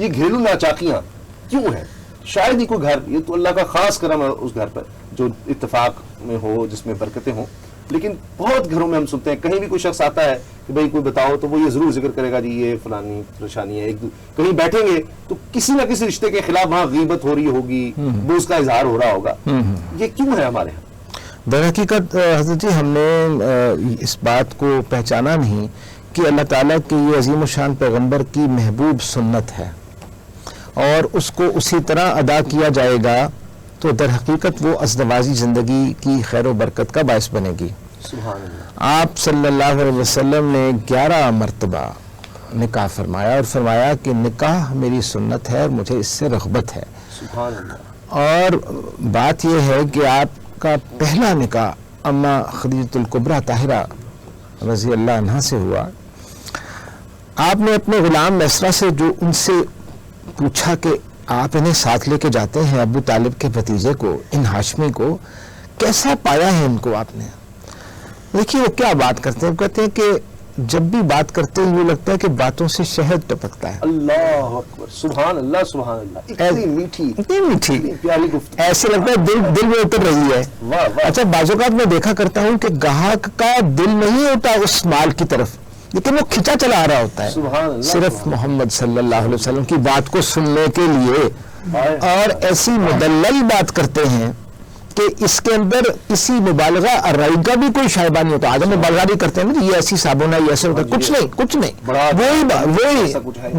یہ گھریلو ناچاکیاں کیوں ہیں؟ شاید ہی کوئی گھر، یہ تو اللہ کا خاص کرم ہے اس گھر پر جو اتفاق میں ہو، جس میں برکتیں ہوں، لیکن بہت گھروں میں ہم سنتے ہیں کہیں بھی کوئی شخص آتا ہے کہ بھئی کوئی بتاؤ تو وہ یہ ضرور ذکر کرے گا جی یہ فلانی پریشانی ہے. کہیں بیٹھیں گے تو کسی نہ کسی رشتے کے خلاف وہاں غیبت ہو رہی ہوگی، بغض کا اظہار ہو رہا ہوگا. یہ کیوں ہے ہمارے یہاں؟ در حقیقت حضرت جی ہم نے اس بات کو پہچانا نہیں کہ اللہ تعالیٰ کے یہ عظیم الشان پیغمبر کی محبوب سنت ہے اور اس کو اسی طرح ادا کیا جائے گا تو در حقیقت وہ ازدواجی زندگی کی خیر و برکت کا باعث بنے گی. سبحان اللہ. آپ صلی اللہ علیہ وسلم نے 11 مرتبہ نکاح فرمایا اور فرمایا کہ نکاح میری سنت ہے اور مجھے اس سے رغبت ہے. سبحان اللہ. اور بات یہ ہے کہ آپ کا پہلا نکاح اماں خدیجۃ الکبریٰ طاہرہ رضی اللہ عنہا سے ہوا. آپ نے اپنے غلام میسرہ سے جو ان سے پوچھا کہ آپ انہیں ساتھ لے کے جاتے ہیں ابو طالب کے بھتیجے کو، ان ہاشمی کو، کیسا پایا ہے ان کو آپ نے؟ دیکھیے وہ کیا بات کرتے ہیں، وہ کہتے ہیں کہ جب بھی بات کرتے ہیں یہ لگتا ہے کہ باتوں سے شہد ٹپکتا ہے. اللہ اکبر. سبحان اللہ سبحان اللہ. اتنی میٹھی اتنی میٹھی پیاری گفتگو، ایسے لگتا ہے دل میں اتر رہی ہے. واہ واہ. اچھا بعض اوقات میں دیکھا کرتا ہوں کہ گاہک کا دل نہیں ہوتا اس مال کی طرف، لیکن وہ کھینچا چلا آ رہا ہوتا سبحان ہے اللہ. صرف محمد صلی اللہ علیہ وسلم کی بات کو سننے کے لیے، اور ایسی مدلل بات کرتے ہیں کہ اس کے اندر کسی مبالغہ رائی کا بھی کوئی شائبہ نہیں ہوتا. آج ہم مبالغہ بھی کرتے ہیں نا یہ ایسی صابن ہے یہ ایسے ہوتا ہے، کچھ نہیں.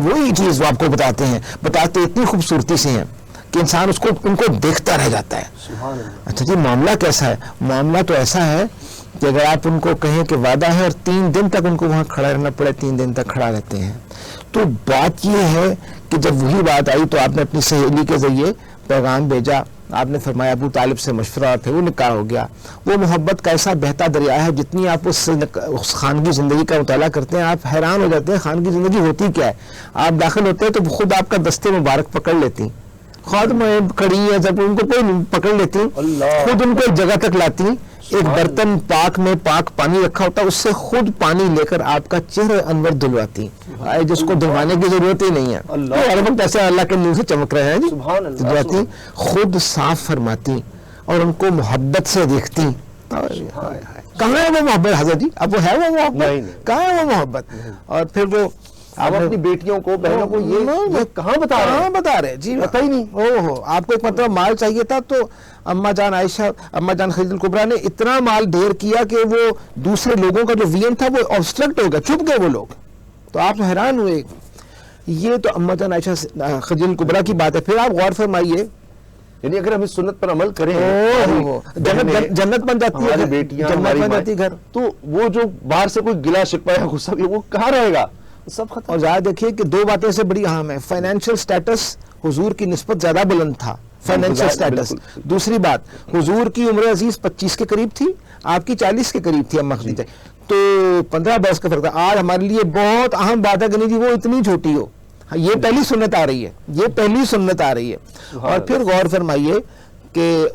وہی چیز وہ آپ کو بتاتے اتنی خوبصورتی سے ہیں کہ انسان ان کو دیکھتا رہ جاتا ہے. اچھا جی معاملہ کیسا ہے؟ معاملہ تو ایسا ہے کہ اگر آپ ان کو کہیں کہ وعدہ ہے اور 3 دن تک ان کو وہاں کھڑا رہنا پڑے، 3 دن تک کھڑا رہتے ہیں. تو بات یہ ہے کہ جب وہی بات آئی تو آپ نے اپنی سہیلی کے ذریعے پیغام بھیجا، آپ نے فرمایا ابو طالب سے مشورہ، پھر وہ نکاح ہو گیا. وہ محبت کا ایسا بہتا دریا ہے، جتنی آپ اس خانگی زندگی کا مطالعہ کرتے ہیں آپ حیران ہو جاتے ہیں خانگی زندگی ہوتی کیا ہے. آپ داخل ہوتے ہیں تو خود آپ کا دستے مبارک پکڑ لیتی، خود میں کھڑی ہے جب ان کو کوئی پکڑ لیتی، خود ان کو ایک جگہ تک لاتی، ایک برتن پاک میں پاک پانی رکھا ہوتا اس سے خود پانی لے کر آپ کا چہرہ انور دھلواتی، جس کو دھلوانے کی ضرورت ہی نہیں ہے. ہر وقت ایسے اللہ کے نور سے چمک رہے ہیں جی، خود صاف فرماتی اور ان کو محبت سے دیکھتی. کہاں ہے وہ محبت حضرت جی؟ اب وہ ہے وہ محبت؟ کہاں ہے وہ محبت؟ اور پھر وہ آپ اپنی بیٹیوں کو بہنوں کو یہ کہاں بتا رہے جی پتہ ہی نہیں. آپ کو ایک مرتبہ مال چاہیے تھا تو اماں جان عائشہ، اماں جان خدیجہ الکبریٰ نے اتنا مال ڈھیر کیا کہ وہ دوسرے لوگوں کا جو وین تھا وہ آبسٹرکٹ ہو گیا، چھپ گئے وہ لوگ. تو آپ حیران ہوئے. یہ تو اماں جان عائشہ خدیجہ الکبریٰ کی بات ہے. پھر آپ غور فرمائیے، یعنی اگر ہم اس سنت پر عمل کریں جنت بن جاتی ہے، بیٹیاں جنت بن جاتی گھر. تو وہ جو باہر سے کوئی گلا شکوہ یا غصہ وہ کہاں رہے گا؟ سب ختم. اور ظاہر دیکھیے کہ 2 باتیں سے بڑی اہم ہے. فائنینشیل سٹیٹس حضور کی نسبت زیادہ بلند تھا، فائنینشیل سٹیٹس. دوسری بات حضور کی عمر عزیز 25 کے قریب تھی، آپ کی 40 کے قریب تھی اماں خدیجہ، تو 15 برس کا فرق تھا. آج ہمارے لیے بہت اہم بات ہے کہ نہیں جی وہ اتنی چھوٹی ہو. یہ پہلی سنت آ رہی ہے، یہ پہلی سنت آ رہی ہے. اور پھر غور فرمائیے کہ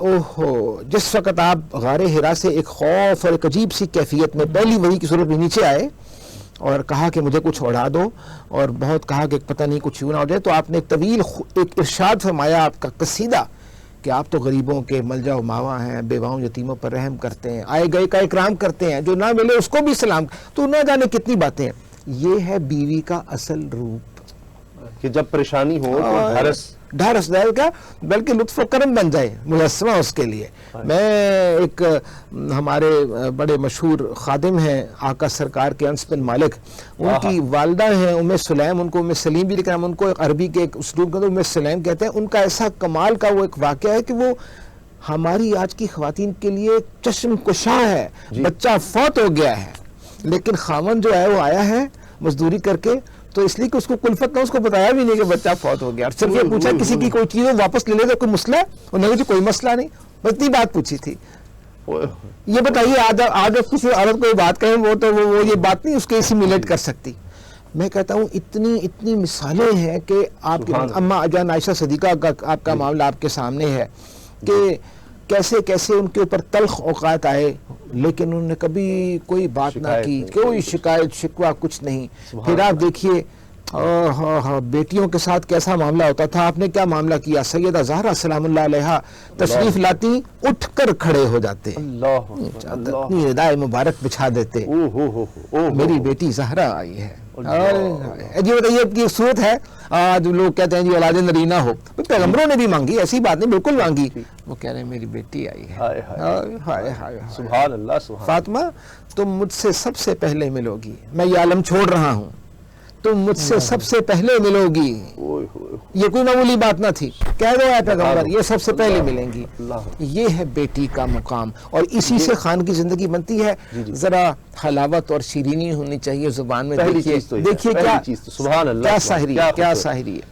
جس وقت آپ غار حرا سے ایک خوف اور ایک عجیب سی کیفیت میں پہلی وحی کی صورت میں نیچے آئے اور کہا کہ مجھے کچھ اڑا دو، اور بہت کہا کہ پتہ نہیں کچھ یوں نہ ہو جائے، تو آپ نے ایک طویل ایک ارشاد فرمایا آپ کا قصیدہ کہ آپ تو غریبوں کے ملجا و ماوا ہیں، بیواؤں یتیموں پر رحم کرتے ہیں، آئے گئے کا اکرام کرتے ہیں، جو نہ ملے اس کو بھی سلام. تو نہ جانے کتنی باتیں ہیں. یہ ہے بیوی کا اصل روپ کہ جب پریشانی ہو تو ڈھارس دائل کا بلکہ لطف و کرم بن جائے مجسمہ اس کے لیے. میں ایک ہمارے بڑے مشہور خادم ہیں آقا سرکار کے انس بن مالک، ان کی والدہ ہیں ام سلیم، ان کو ام سلیم بھی لکھا ہے، ان کو ایک عربی کے ایک اسلوب کے ام سلیم کہتے ہیں. ان کا ایسا کمال کا وہ ایک واقعہ ہے کہ وہ ہماری آج کی خواتین کے لیے چشم کشاں ہے. بچہ فوت ہو گیا ہے لیکن خاوند جو ہے وہ آیا ہے مزدوری کر کے، تو اس لیے کہ اس کو کلفت نہ، اس کو بتایا بھی نہیں کہ بچہ فوت ہو گیا، اور صرف یہ پوچھا کسی کی کوئی چیز واپس لے لے تو کوئی مسئلہ ہے؟ انہوں نے کہا کوئی مسئلہ نہیں، بس اتنی بات پوچھی تھی. یہ بتائیے آج کسی عورت کو بات کہیں وہ تو وہ یہ بات نہیں اس کے اسیمیلیٹ کر سکتی. میں کہتا ہوں اتنی مثالیں ہیں کہ آپ کی اماں جان عائشہ صدیقہ کا آپ کا معاملہ آپ کے سامنے ہے کہ کیسے ان کے اوپر تلخ اوقات آئے لیکن انہوں نے کبھی کوئی بات نہ کی، کوئی شکایت شکوہ کچھ نہیں. پھر آپ دیکھیے بیٹیوں کے ساتھ کیسا معاملہ ہوتا تھا، آپ نے کیا معاملہ کیا؟ سیدہ زہرا سلام اللہ علیہا تشریف لاتی، اٹھ کر کھڑے ہو جاتے، اللہ اپنی ردائے مبارک بچھا دیتے، میری بیٹی زہرا آئی ہے۔ جی بتائیے کی صورت ہے، آج لوگ کہتے ہیں جی اولاد نرینہ ہو، پیغمبروں نے بھی مانگی، ایسی بات نہیں، بالکل مانگی، وہ کہہ رہے ہیں میری بیٹی آئی ہے۔ سبحان اللہ، سبحان فاطمہ تم مجھ سے سب سے پہلے ملو گی، میں یہ عالم چھوڑ رہا ہوں، تم مجھ سے سب سے پہلے ملو گی۔ یہ کوئی معمولی بات نہ تھی، کہہ دو اے پیغمبر یہ سب سے پہلے ملیں گی۔ یہ ہے بیٹی کا مقام، اور اسی سے خان کی زندگی بنتی ہے۔ ذرا حلاوت اور شیرینی ہونی چاہیے زبان میں، دیکھیے کیا ساحری ہے، کیا ساحری ہے۔